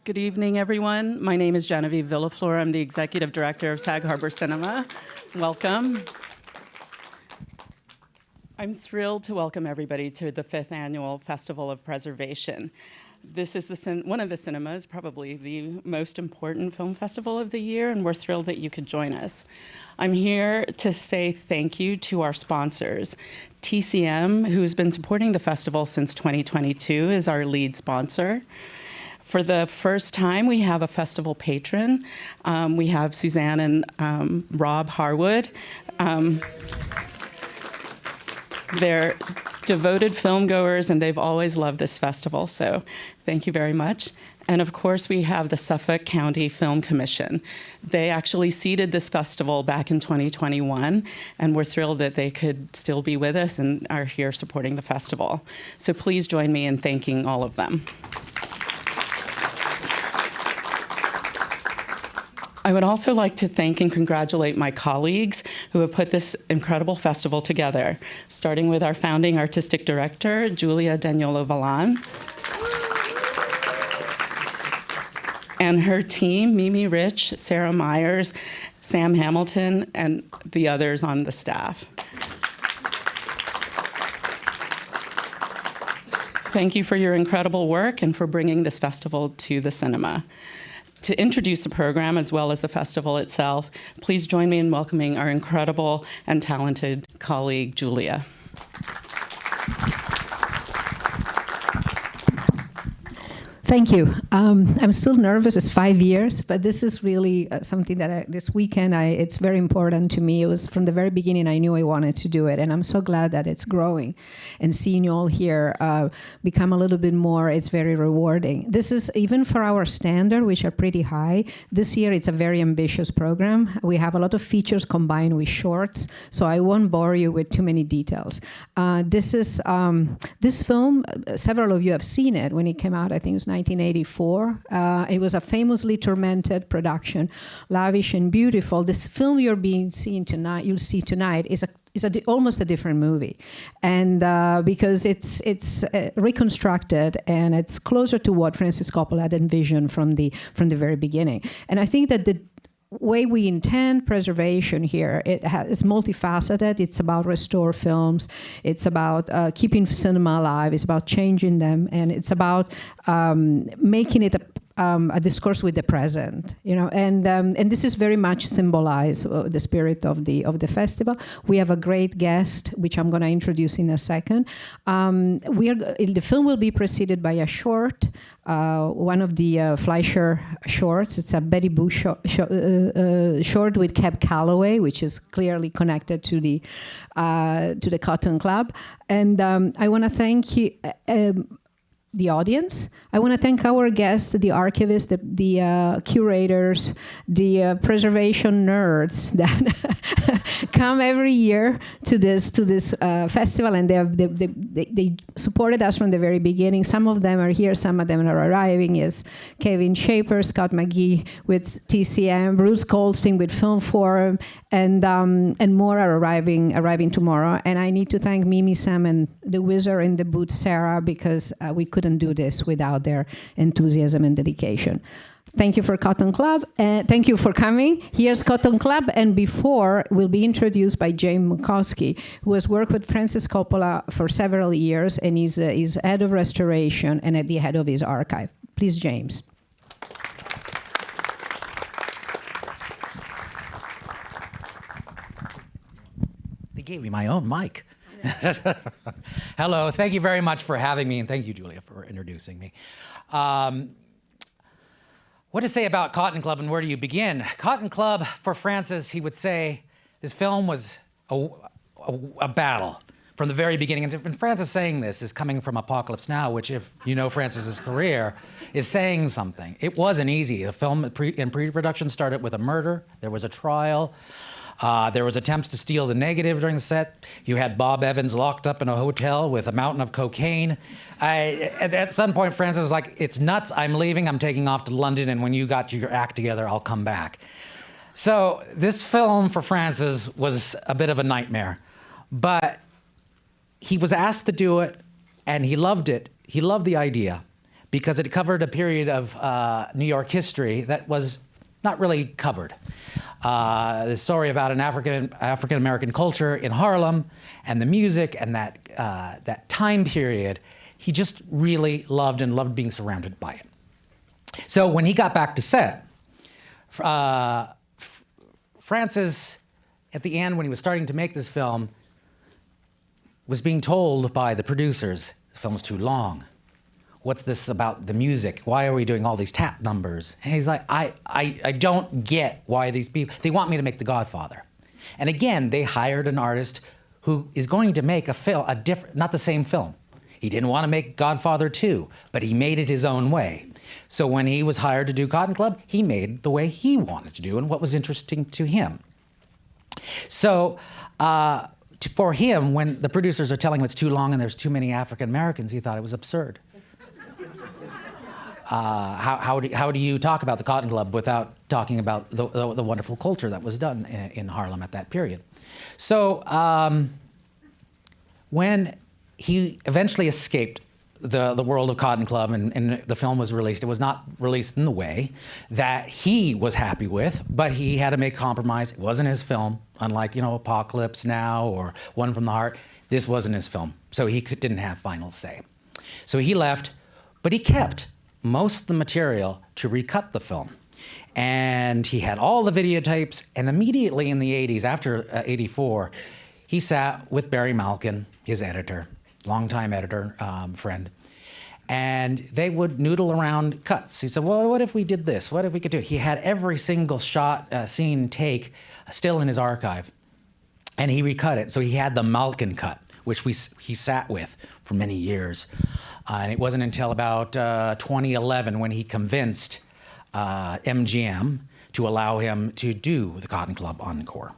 Good evening, everyone. My name is Genevieve Villaflor. I'm the Executive Director of Sag Harbor Cinema. Welcome. I'm thrilled to welcome everybody to the 5th Annual Festival of Preservation. This is one of the cinemas, probably the most important film festival of the year, and we're thrilled that you could join us. I'm here to say thank you to our sponsors. TCM, who's been supporting the festival since 2022, is our lead sponsor. For the first time, we have a festival patron. We have Suzanne and Rob Harwood. They're devoted filmgoers, and they've always loved this festival, so thank you very much. And of course, we have the Suffolk County Film Commission. They actually seeded this festival back in 2021, and we're thrilled that they could still be with us and are here supporting the festival. So please join me in thanking all of them. I would also like to thank and congratulate my colleagues who have put this incredible festival together, starting with our founding artistic director, Julia Daniolo-Valan, and her team, Mimi Rich, Sarah Myers, Sam Hamilton, and the others on the staff. Thank you for your incredible work and for bringing this festival to the cinema. To introduce the program as well as the festival itself, please join me in welcoming our incredible and talented colleague, Julia. Thank you. I'm still nervous. It's 5 years, but this is really something that this weekend, it's very important to me. It was from the very beginning, I knew I wanted to do it, and I'm so glad that it's growing. And seeing you all here become a little bit more, it's very rewarding. This is, even for our standard, which are pretty high, this year it's a very ambitious program. We have a lot of features combined with shorts, so I won't bore you with too many details. This film, several of you have seen it when it came out. I think it was 1984. It was a famously tormented production, lavish and beautiful. This film you'll see tonight is almost a different movie, and because it's reconstructed and it's closer to what Francis Coppola had envisioned from the very beginning. And I think that the way we intend preservation here, it's multifaceted. It's about restore films. It's about keeping cinema alive. It's about changing them, and it's about making it a discourse with the present, and this is very much symbolize the spirit of the festival. We have a great guest, which I'm going to introduce in a second. The film will be preceded by a short, one of the Fleischer shorts. It's a Betty Boo short with Cab Calloway, which is clearly connected to the Cotton Club. And I want to thank you. The audience. I want to thank our guests, the archivists, the curators, the preservation nerds that come every year to this festival, and they supported us from the very beginning. Some of them are here, some of them are arriving. Is Kevin Shaper, Scott McGee with TCM, Bruce Goldstein with Film Forum, and more are arriving tomorrow. And I need to thank Mimi, Sam, and the wizard in the booth, Sarah, because we couldn't do this without their enthusiasm and dedication. Thank you for Cotton Club, and thank you for coming. Here's Cotton Club, and before will be introduced by James Mockoski, who has worked with Francis Coppola for several years, and is head of restoration and at the head of his archive. Please, James. They gave me my own mic. Hello, thank you very much for having me, and thank you, Julia, for introducing me. What to say about Cotton Club, and where do you begin? Cotton Club, for Francis, he would say, this film was a battle from the very beginning. And Francis saying this is coming from Apocalypse Now, which, if you know Francis's career, is saying something. It wasn't easy. The film in pre-production started with a murder. There was a trial. There was attempts to steal the negative during the set. You had Bob Evans locked up in a hotel with a mountain of cocaine. At some point, Francis was like, it's nuts, I'm leaving, I'm taking off to London, and when you got your act together, I'll come back. So this film for Francis was a bit of a nightmare, but he was asked to do it, and he loved it. He loved the idea, because it covered a period of New York history that was not really covered. The story about an African-American culture in Harlem and the music and that time period, he just really loved and loved being surrounded by it. So when he got back to set, Francis, at the end, when he was starting to make this film, was being told by the producers, the film was too long. What's this about the music? Why are we doing all these tap numbers? And he's like, I don't get why these people, they want me to make The Godfather. And again, they hired an artist who is going to make a film, not the same film. He didn't want to make Godfather 2, but he made it his own way. So when he was hired to do Cotton Club, he made the way he wanted to do and what was interesting to him. So for him, when the producers are telling him it's too long and there's too many African Americans, he thought it was absurd. How do you talk about the Cotton Club without talking about the wonderful culture that was done in Harlem at that period? So when he eventually escaped the world of Cotton Club and the film was released, it was not released in the way that he was happy with, but he had to make compromise. It wasn't his film, unlike, Apocalypse Now or One from the Heart. This wasn't his film, so he didn't have final say. So he left, but he kept most of the material to recut the film. And he had all the videotapes, and immediately in the 80s, after 84, he sat with Barry Malkin, his editor, longtime editor, friend, and they would noodle around cuts. He said, well, what if we did this? What if we could do it? He had every single shot, scene, take still in his archive, and he recut it. So he had the Malkin cut, which he sat with for many years. And it wasn't until about 2011 when he convinced MGM to allow him to do the Cotton Club Encore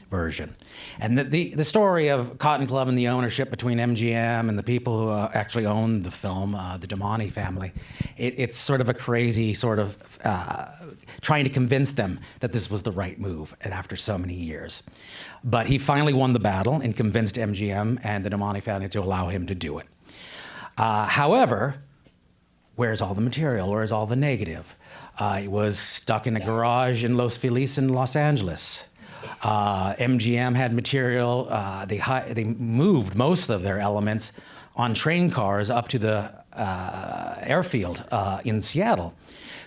version. And the story of Cotton Club and the ownership between MGM and the people who actually owned the film, the Damani family, it's sort of a crazy sort of trying to convince them that this was the right move, and after so many years. But he finally won the battle and convinced MGM and the Damani family to allow him to do it. However, where's all the material? Where's all the negative? It was stuck in a garage in Los Feliz in Los Angeles. MGM had material. They moved most of their elements on train cars up to the airfield in Seattle.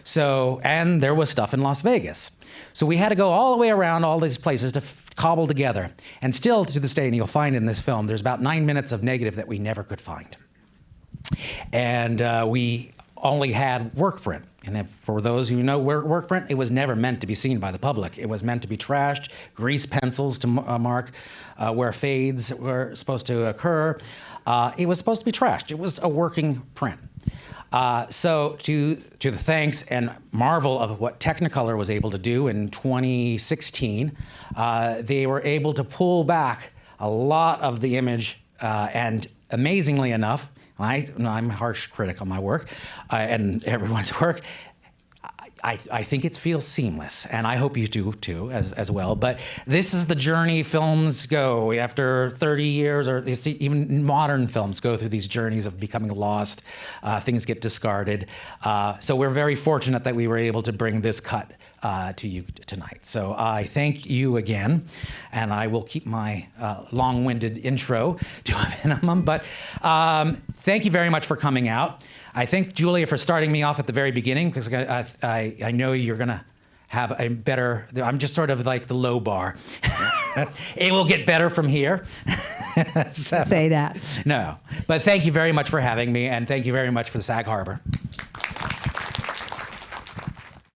So, and there was stuff in Las Vegas. So we had to go all the way around all these places to cobble together. And still to this day, and you'll find in this film, there's about 9 minutes of negative that we never could find. And we only had work print. And for those who know work print, it was never meant to be seen by the public. It was meant to be trashed, grease pencils to mark where fades were supposed to occur. It was supposed to be trashed. It was a working print. So to the thanks and marvel of what Technicolor was able to do in 2016, they were able to pull back a lot of the image, and amazingly enough, I'm a harsh critic on my work and everyone's work. I think it feels seamless, and I hope you do too, as well. But this is the journey films go after 30 years, or even modern films go through these journeys of becoming lost. Things get discarded. So we're very fortunate that we were able to bring this cut to you tonight. So I thank you again, and I will keep my long-winded intro to a minimum. But thank you very much for coming out. I thank Julia for starting me off at the very beginning, because I know you're going to have a better, I'm just sort of like the low bar. It will get better from here. Say that. No, but thank you very much for having me, and thank you very much for the Sag Harbor.